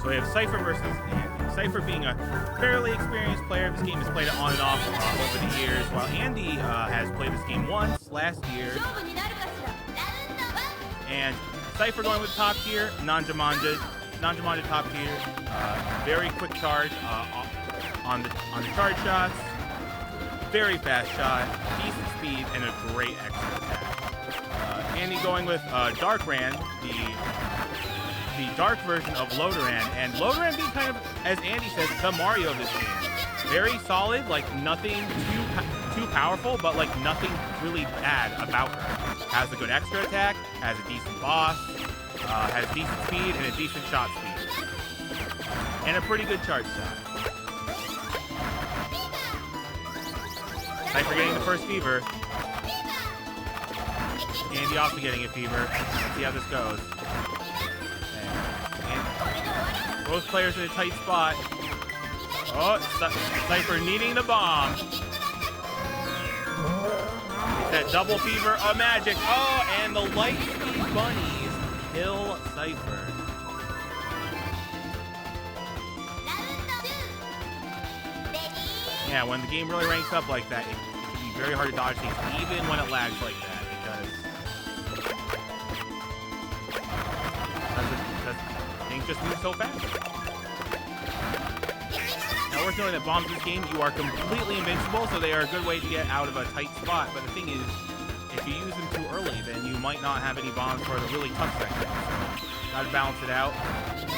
So we have cyghfer versus Andy. cyghfer being a fairly experienced player, this game has played it on and off over the years, while Andy has played this game once last year. And cyghfer going with top tier, Nanja Monja top tier, very quick charge on the charge shots, very fast shot, decent speed, and a great extra attack. Andy going with Dark Ran, the dark version of Lodoran, and Lodoran being kind of, as Andy says, the Mario of this game. Very solid, like nothing too powerful, but like nothing really bad about her. Has a good extra attack, has a decent boss, has decent speed and a decent shot speed, and a pretty good charge shot. cyghfer getting the first fever. Andy also getting a fever. Let's see how this goes. And both players in a tight spot. Oh, cyghfer needing the bomb. It's that double fever of magic. Oh, and the light speed bunnies kill cyghfer. Yeah, when the game really ranks up like that, it can be very hard to dodge things, even when it lags like that, because things just move so fast. Now, worth noting that bombs in this game, you are completely invincible, so they are a good way to get out of a tight spot. But the thing is, if you use them too early, then you might not have any bombs for the really tough section. So, gotta balance it out.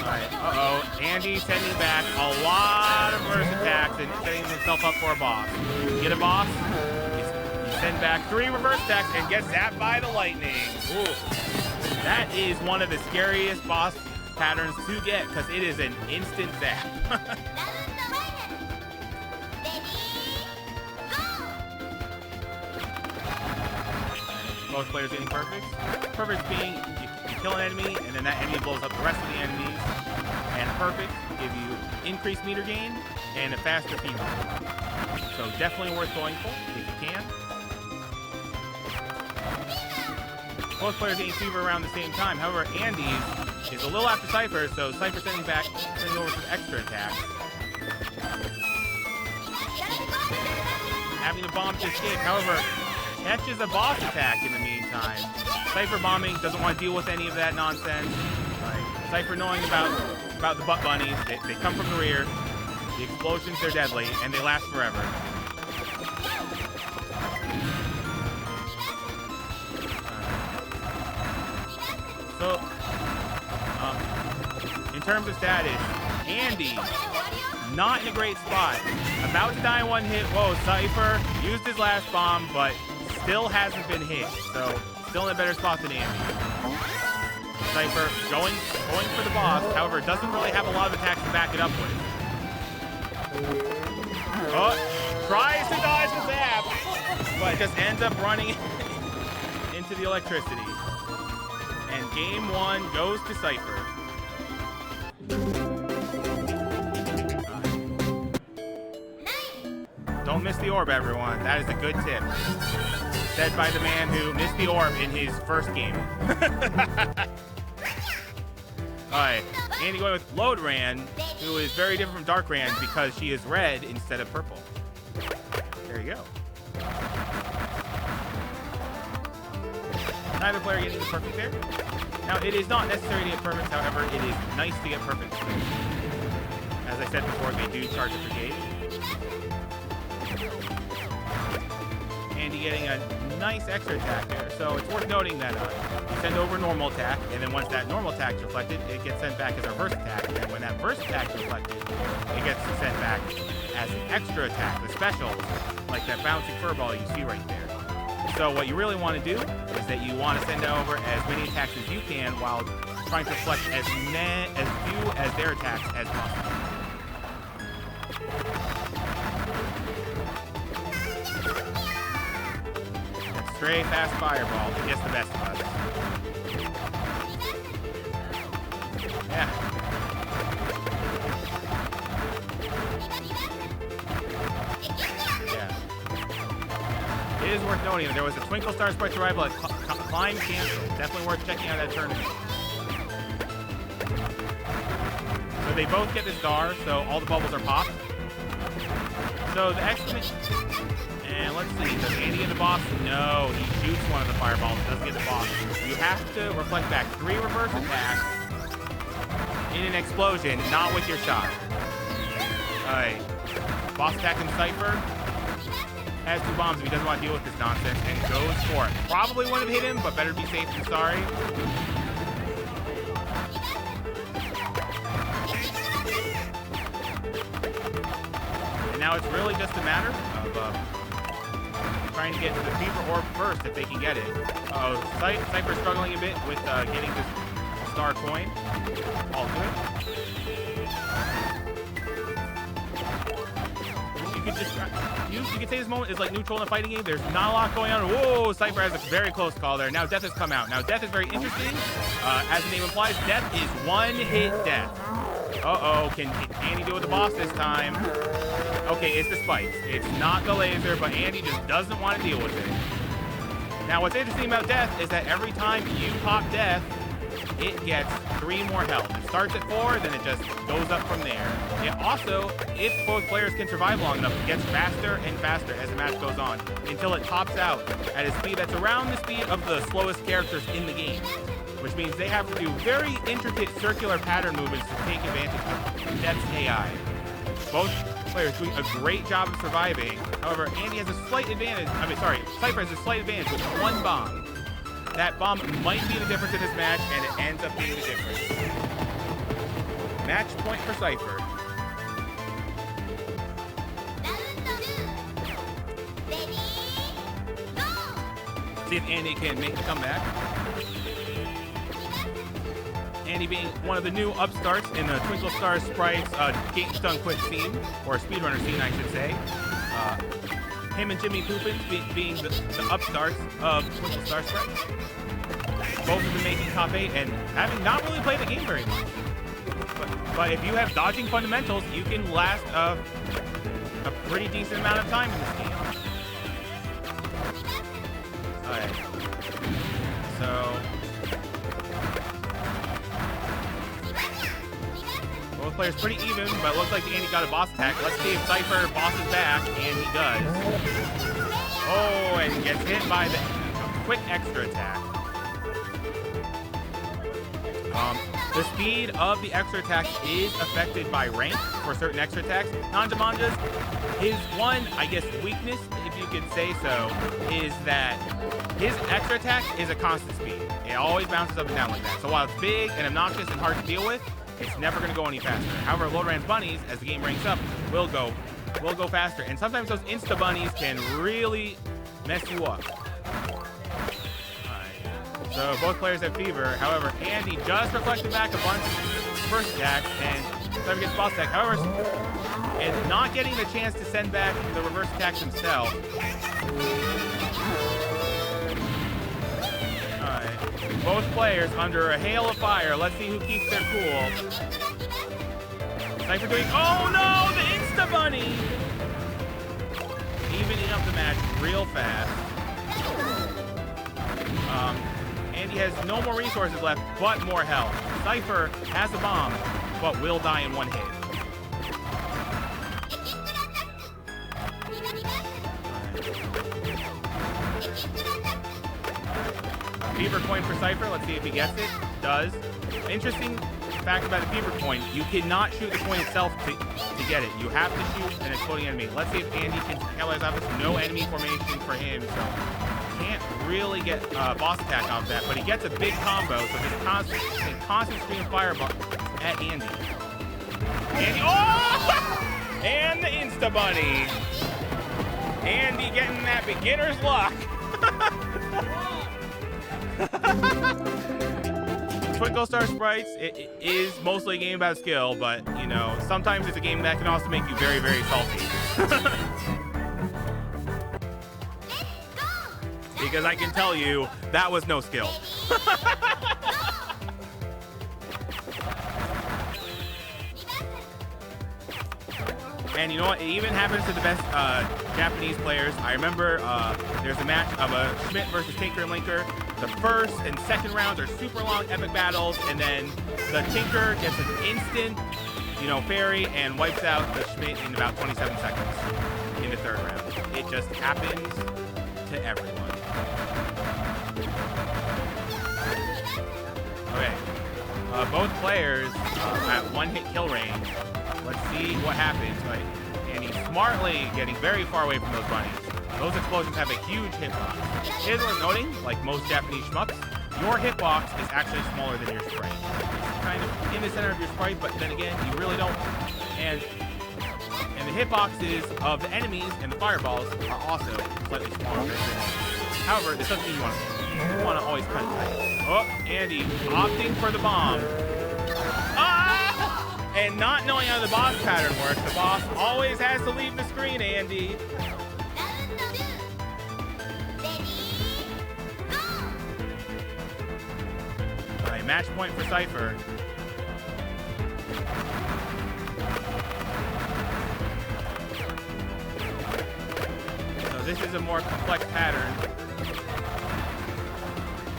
Alright, Andy sending back a lot of burst attacks and setting himself up for a boss. Get a boss, you send back 3 reverse attacks and get zapped by the lightning. Ooh. That is one of the scariest boss patterns to get, because it is an instant zap. Both players getting perfects. Perfect being you kill an enemy, and then that enemy blows up the rest of the enemies. And perfect give you increased meter gain and a faster fever. So definitely worth going for if you can. Both players getting fever around the same time. However, Andy's is a little after cyghfer, so cyghfer sending over some extra attacks. Having the bomb to escape, however, catches a boss attack in the meantime. cyghfer bombing, doesn't want to deal with any of that nonsense. cyghfer knowing about the butt bunnies, they come from the rear, the explosions, they're deadly, and they last forever. So, in terms of status, Andy, not in a great spot. About to die in one hit. Whoa, cyghfer used his last bomb, but still hasn't been hit. So, still in a better spot than Andy. cyghfer going for the boss, however, doesn't really have a lot of attacks to back it up with. Oh, tries to dodge the zap, but just ends up running into the electricity. And game 1 goes to cyghfer. Don't miss the orb, everyone. That is a good tip. Said by the man who missed the orb in his first game. Alright, Andy going with Lodoran, who is very different from Dark Ran because she is red instead of purple. There you go. Neither player getting the perfect there. Now, it is not necessary to get perfect, however, it is nice to get perfect. As I said before, they do charge a brigade. Andy getting a nice extra attack there. So it's worth noting that you send over normal attack, and then once that normal attack is reflected, it gets sent back as a reverse attack. And when that reverse attack is reflected, it gets sent back as an extra attack, the specials, like that bouncing furball you see right there. So what you really want to do is that you want to send over as many attacks as you can while trying to reflect as few as their attacks as possible. Stray fast fireball that gets the best of us. Yeah. It is worth noting that there was a Twinkle Star Sprites arrival at Climb Cancel. Definitely worth checking out that tournament. So they both get the star, so all the bubbles are popped. So the exclamation... And let's see, does Andy get the boss? No, he shoots one of the fireballs, doesn't get the boss. You have to reflect back 3 reverse attacks in an explosion, not with your shot. Alright. Boss attacking cyghfer. Has 2 bombs if he doesn't want to deal with this nonsense, and goes for it. Probably wouldn't have hit him, but better be safe than sorry. And now it's really just a matter of trying to get to the fever orb first if they can get it. Cypher's struggling a bit with getting this star coin. All good. You could say this moment is like neutral in a fighting game. There's not a lot going on. Whoa, Cypher has a very close call there. Now Death has come out. Now Death is very interesting. As the name implies, Death is one-hit death. Uh-oh, can Andy deal with the boss this time? Okay, it's the spikes. It's not the laser, but Andy just doesn't want to deal with it. Now, what's interesting about Death is that every time you pop Death, it gets 3 more health. It starts at 4, then it just goes up from there. It also, if both players can survive long enough, it gets faster and faster as the match goes on until it tops out at a speed that's around the speed of the slowest characters in the game, which means they have to do very intricate circular pattern movements to take advantage of Death's AI. Both players doing a great job of surviving. However, Andy has a slight advantage. Cypher has a slight advantage with 1 bomb. That bomb might be the difference in this match, and it ends up being the difference. Match point for Cypher. See if Andy can make the comeback. Andy being one of the new upstarts in the Twinkle Star Sprites Games Done Quick scene, or speedrunner scene, I should say. Him and Jimmy Poopins being the upstarts of Twinkle Star Sprites. Both of them making top 8 and having not really played the game very much. But if you have dodging fundamentals, you can last a pretty decent amount of time in this game. Alright. So... both players pretty even, but it looks like Andy got a boss attack. Let's see if Cypher bosses back, and he does. Oh, and gets hit by the quick extra attack. The speed of the extra attacks is affected by rank for certain extra attacks. Monja's, his one, I guess, weakness, if you could say so, is that his extra attack is a constant speed. It always bounces up and down like that. So while it's big and obnoxious and hard to deal with, it's never going to go any faster. However, Lodran's bunnies, as the game ranks up, will go faster. And sometimes those insta bunnies can really mess you up. So both players have fever. However, Andy just reflected back a bunch of first attacks and Cypher gets boss attack. However, and not getting the chance to send back the reverse attacks himself. Alright. Both players under a hail of fire. Let's see who keeps their cool. Cypher doing, oh no, the Insta Bunny! Evening up the match real fast. Andy has no more resources left, but more health. Cypher has a bomb, but will die in 1 hit. Fever coin for Cypher. Let's see if he gets it. Does. Interesting fact about the fever coin, you cannot shoot the coin itself to get it. You have to shoot an exploding enemy. Let's see if Andy can capitalize off this. No enemy formation for him, so can't really get boss attack off that, but he gets a big combo, so just constant stream of fire at Andy. Andy, oh! And the Insta Bunny. Andy getting that beginner's luck. Twinkle Star Sprites, it is mostly a game about skill, but, you know, sometimes it's a game that can also make you very, very salty. Because I can tell you, that was no skill. And you know what? It even happens to the best Japanese players. I remember there's a match of a Schmidt versus Tinker and Linker. The first and second rounds are super long, epic battles, and then the Tinker gets an instant you know, fairy and wipes out the Schmidt in about 27 seconds in the third round. It just happens to everyone. Okay. Both players at one-hit kill range. Let's see what happens. Right. And he's smartly getting very far away from those bunnies. Those explosions have a huge hitbox. It is worth noting, like most Japanese shmups, your hitbox is actually smaller than your sprite. It's kind of in the center of your sprite, but then again, you really don't. And the hitboxes of the enemies and the fireballs are also slightly smaller. However, this doesn't mean you want to always cut it tight. Oh, Andy opting for the bomb. Ah! And not knowing how the boss pattern works, the boss always has to leave the screen, Andy. All right, match point for Cypher. So this is a more complex pattern.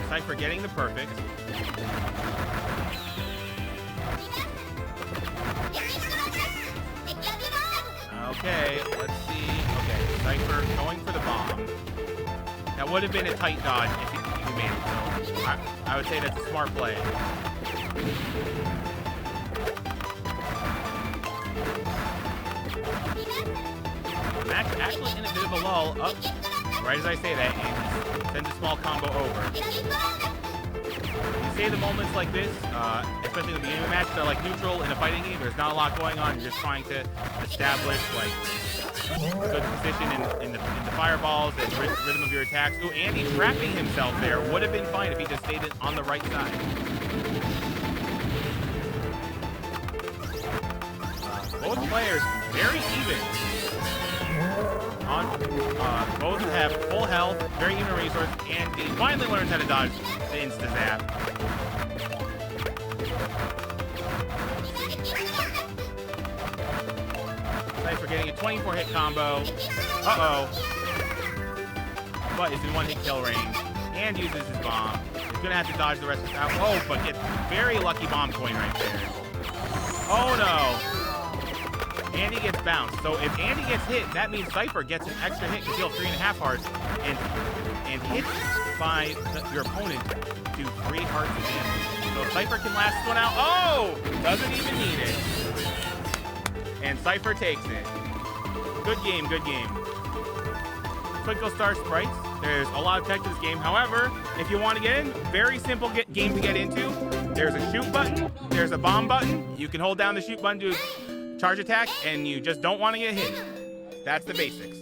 Cypher getting the perfect. Okay, let's see. Okay, Cypher going for the bomb. That would have been a tight dodge if he made it, so I would say that's a smart play. Max actually in a bit of a lull. Up, right as I say that, and sends a small combo over. You say the moments like this, especially in the beginning of the match, they're like neutral in a fighting game. There's not a lot going on. You're just trying to establish like good position in the fireballs and rhythm of your attacks. Ooh, Andy trapping himself there would have been fine if he just stayed on the right side. Both players very even. Both have full health, very even resource, and he finally learns how to dodge the insta-zap. Cypher getting a 24-hit combo. Uh-oh. But is in one-hit kill range. And uses his bomb. He's going to have to dodge the rest of his out. Oh, but gets very lucky bomb coin right there. Oh, no. Andy gets bounced. So if Andy gets hit, that means Cypher gets an extra hit to deal 3.5 hearts and hits by your opponent to 3 hearts of damage. So Cypher can last this one out. Oh! Doesn't even need it. And Cypher takes it. Good game, good game. Twinkle Star Sprites. There's a lot of tech to this game. However, if you want to get in, very simple game to get into. There's a shoot button. There's a bomb button. You can hold down the shoot button to charge attack, and you just don't want to get hit. That's the basics.